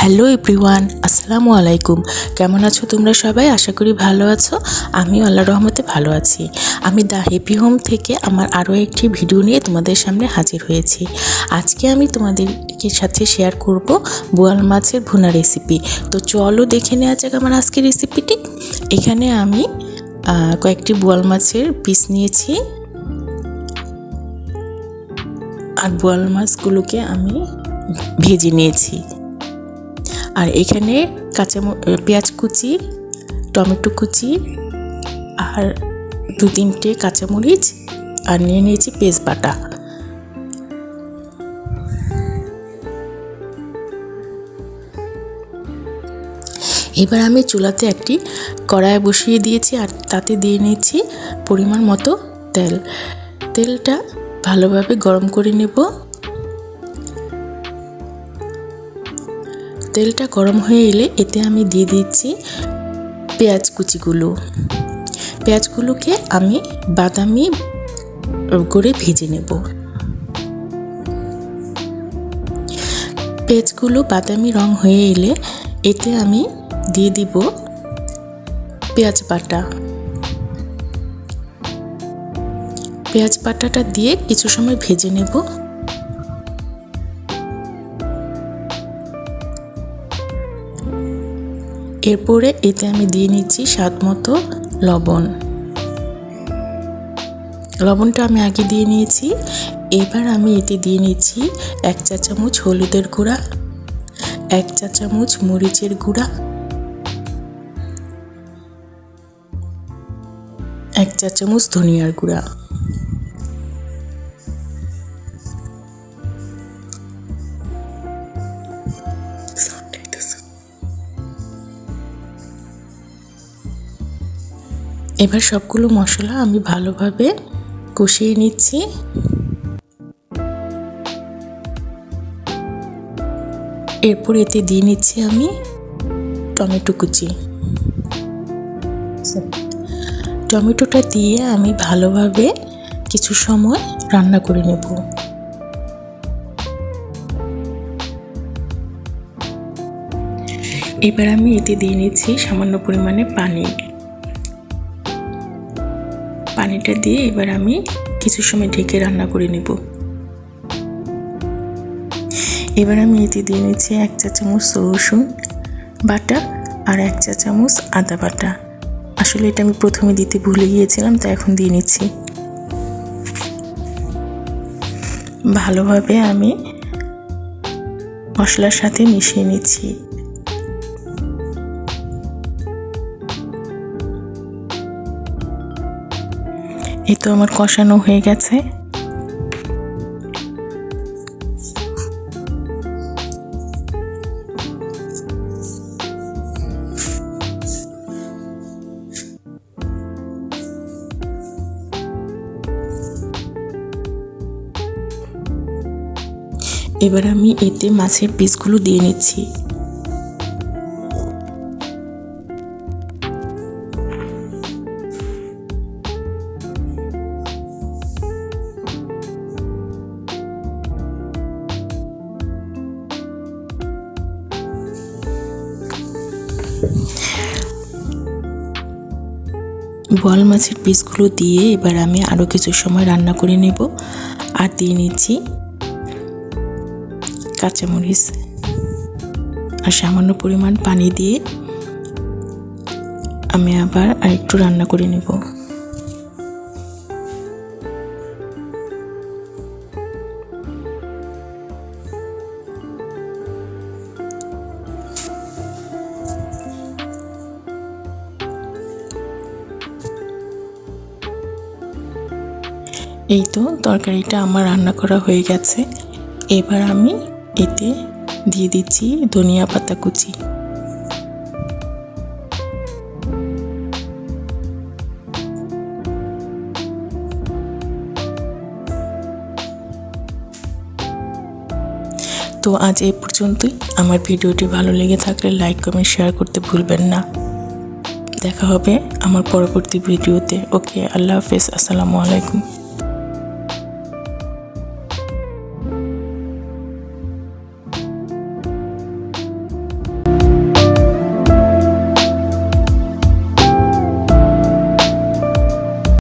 Hello everyone, আসসালামু আলাইকুম। কেমন আছো তোমরা সবাই? আশা করি ভালো আছো। আমিও আল্লাহর রহমতে ভালো আছি। আমি দ্য হ্যাপি হোম থেকে আমার আরও একটি ভিডিও নিয়ে তোমাদের সামনে হাজির হয়েছি। আজকে আমি তোমাদেরকে সাথে শেয়ার করব বোয়াল মাছের ভুনা রেসিপি। তো চলো দেখে নেওয়া যাক আমার আজকের রেসিপিটি। এখানে আমি কয়েকটি বোয়াল মাছের পিস নিয়েছি, আর বোয়াল মাছগুলোকে আমি ভেজে নিয়েছি। আর এখানে পেঁয়াজ কুচি, টমেটো কুচি আর 2-3টে কাঁচামরিচ আর নিয়ে নিয়েছি পেঁয়াজ বাটা। এবার আমি চুলাতে একটি কড়াই বসিয়ে দিয়েছি আর তাতে দিয়ে নিয়েছি পরিমাণ মতো তেল। তেলটা ভালোভাবে গরম করে নেব। তেলটা গরম হয়ে এলে এতে আমি দিয়ে দিচ্ছি পেঁয়াজ কুচিগুলো। পেঁয়াজগুলোকে আমি বাদামি করে ভেজে নেব। পেঁয়াজগুলো বাদামি রং হয়ে এলে এতে আমি দিয়ে দিব পেঁয়াজ বাটা। পেঁয়াজ বাটাটা দিয়ে কিছু সময় ভেজে নেব। এরপরে এতে আমি দিয়ে নিচ্ছি স্বাদ মতো লবণ। লবণটা আমি আগে দিয়ে নিয়েছি। এবার আমি এতে দিয়ে নিচ্ছি 1 চা চামচ হলুদের গুঁড়া, 1 চা চামচ মরিচের গুঁড়া, 1 চা চামচ ধনিয়ার গুঁড়া। এবার সবগুলো মশলা আমি ভালোভাবে কষিয়ে নিচ্ছি। এরপর এতে দিয়ে নিচ্ছি আমি টমেটো কুচি। টমেটোটা দিয়ে আমি ভালোভাবে কিছু সময় রান্না করে নেব। এবার আমি এতে দিয়ে নিচ্ছি সামান্য পরিমাণে পানি। পানিটা দিয়ে এবার আমি কিছু সময় ঢেকে রান্না করে নেব। এবার আমি এতে দিয়ে নিচ্ছি 1 চা চামচ রসুন বাটা আর 1 চা চামচ আদা বাটা। আসলে এটা আমি প্রথমে দিতে ভুলে গিয়েছিলাম, তাই এখন দিয়ে নিচ্ছি। ভালোভাবে আমি মশলার সাথে মিশিয়ে নিচ্ছি। এই তো আমার কষানো হয়ে গেছে। এবার আমি এতে মাছের পিসগুলো দিয়ে নিচ্ছি। বোয়াল মাছের পিসগুলো দিয়ে এবার আমি আরও কিছু সময় রান্না করে নেব। আর দিয়ে নিচ্ছি কাঁচামরিচ আর সামান্য পরিমাণ পানি দিয়ে আমি আবার আরেকটু রান্না করে নেব। এই তো তরকারিটা আমার রান্না করা হয়ে গেছে। এবার আমি এতে দিয়ে দিচ্ছি ধনিয়া পাতা কুচি। তো আজ এই পর্যন্তই। আমার ভিডিওটি ভালো লেগে থাকলে লাইক, কমেন্ট, শেয়ার করতে ভুলবেন না। দেখা হবে আমার পরবর্তী ভিডিওতে। ওকে, আল্লাহ হাফেজ, আসসালামু আলাইকুম।